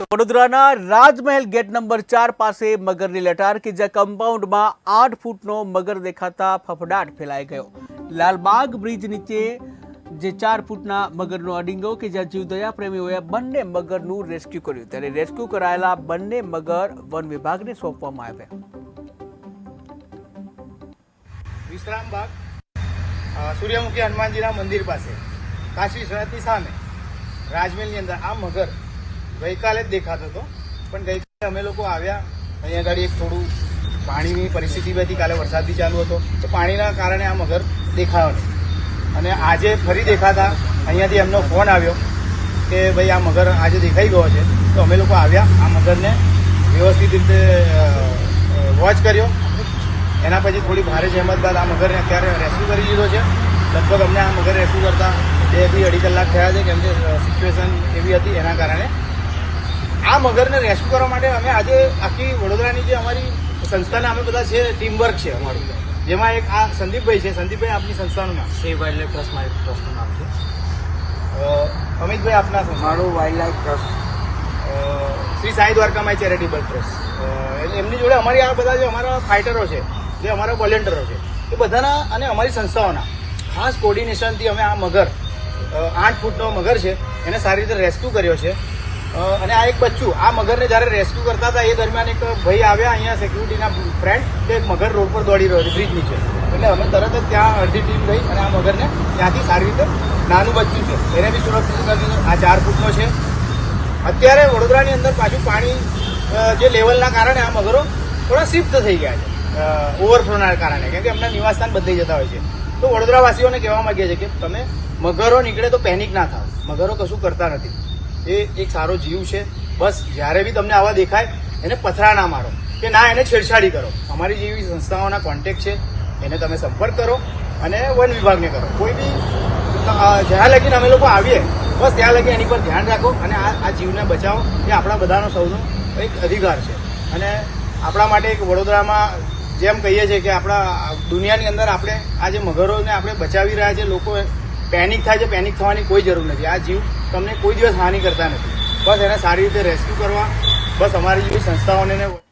વડોદરાના રાજમહેલ gate number 4 પાસે મગરની લટાર કે જ્યાં કમ્પાઉન્ડમાં 8 ફૂટનો મગર દેખાતા ફફડાટ ફેલાઈ ગયો। લાલબાગ બ્રિજ નીચે જે 4 ફૂટના મગરનો અડીંગો કે જ્યાં જીવદયા પ્રેમીઓએ બંને મગરનું રેસ્ક્યુ કર્યું, ત્યારે રેસ્ક્યુ કરાયેલા બંને મગર વન વિભાગને સોંપવામાં આવ્યા। વિશ્રામબાગ સૂર્યમુખી હનુમાનજીના મંદિર પાસે કાશી વિશ્વનાથની સામે રાજમહેલની અંદર આ મગર ગઈકાલે જ દેખાતો હતો, પણ ગઈકાલે અમે લોકો આવ્યા અહીંયા આગળ એક થોડું પાણીની પરિસ્થિતિ હતી, કાલે વરસાદ બી ચાલુ હતો તો પાણીના કારણે આ મગર દેખાયો નહીં અને આજે ફરી દેખાતા અહીંયાથી એમનો ફોન આવ્યો કે ભાઈ આ મગર આજે દેખાઈ ગયો છે, તો અમે લોકો આવ્યા આ મગરને વ્યવસ્થિત રીતે વોચ કર્યો। એના પછી થોડી ભારે જહેમત બાદ આ મગરને અત્યારે રેસ્ક્યુ કરી લીધો છે। લગભગ અમને આ મગર રેસ્ક્યુ કરતા 2 થી 2.5 કલાક થયા છે, કેમ કે સિચ્યુએશન એવી હતી એના કારણે। આ મગરને રેસ્ક્યુ કરવા માટે અમે આજે આખી વડોદરાની જે અમારી સંસ્થાના અમે બધા છે ટીમવર્ક છે અમારું, જેમાં એક આ સંદીપભાઈ છે। સંદીપભાઈ આપની સંસ્થાનું નામ? સેવ વાઇલ્ડલાઇફ ટ્રસ્ટ મારું ટ્રસ્ટનું નામ છે। અમિતભાઈ આપના મારું wildlife trust Shri Sai Dwarkamai charitable trust. એમની જોડે અમારી આ બધા જે અમારા ફાઇટરો છે, જે અમારા વોલેન્ટિયરો છે, એ બધાના અને અમારી સંસ્થાઓના ખાસ કોર્ડિનેશનથી અમે આ મગર 8 ફૂટનો મગર છે એને સારી રીતે રેસ્ક્યુ કર્યો છે। અને આ એક બચ્ચું આ મગરને જ્યારે રેસ્ક્યુ કરતા હતા એ દરમિયાન એક ભાઈ આવ્યા અહીંયા સિક્યુરિટીના ફ્રેન્ડ, તો એક મગર રોડ પર દોડી રહ્યો છે બ્રિજ નીચે, એટલે અમે તરત જ ત્યાં અડધી ટીમ ગઈ અને આ મગરને ત્યાંથી સારી રીતે નાનું બચ્ચું છે એને બી સુરક્ષિત કરી દીધું। આ 4 ફૂટનો છે। અત્યારે વડોદરાની અંદર પાછું પાણી જે લેવલના કારણે આ મગરો થોડા શિફ્ટ થઈ ગયા છે, ઓવરફ્લોના કારણે, કેમ કે એમના નિવાસસ્થાન બદલાઈ જતા હોય છે। તો વડોદરાવાસીઓને કહેવા માંગીએ છીએ કે તમે મગરો નીકળે તો પેનિક ના થાવ, મગરો કશું કરતા નથી, એ એક સારો જીવ છે। બસ જ્યારે બી તમને આવા દેખાય એને પથરા ના મારો કે ના એને છેડછાડી કરો। અમારી જેવી સંસ્થાઓના કોન્ટેક્ટ છે, એને તમે સંપર્ક કરો અને વન વિભાગને કરો। કોઈ બી જ્યાં લગીને અમે લોકો આવીએ બસ ત્યાં લગી એની પર ધ્યાન રાખો અને આ જીવને બચાવો, એ આપણા બધાનો સૌનો એક અધિકાર છે। અને આપણા માટે એક વડોદરામાં જેમ કહીએ છીએ કે આપણા દુનિયાની અંદર આપણે આ જે મગરોને આપણે બચાવી રહ્યા છે, લોકો પેનિક થાય છે, પેનિક થવાની કોઈ જરૂર નથી। આ જીવ તમને કોઈ દિવસ હાનિ કરતા નથી, બસ એને સારી રીતે રેસ્ક્યુ કરવા બસ અમારી જેવી સંસ્થાઓને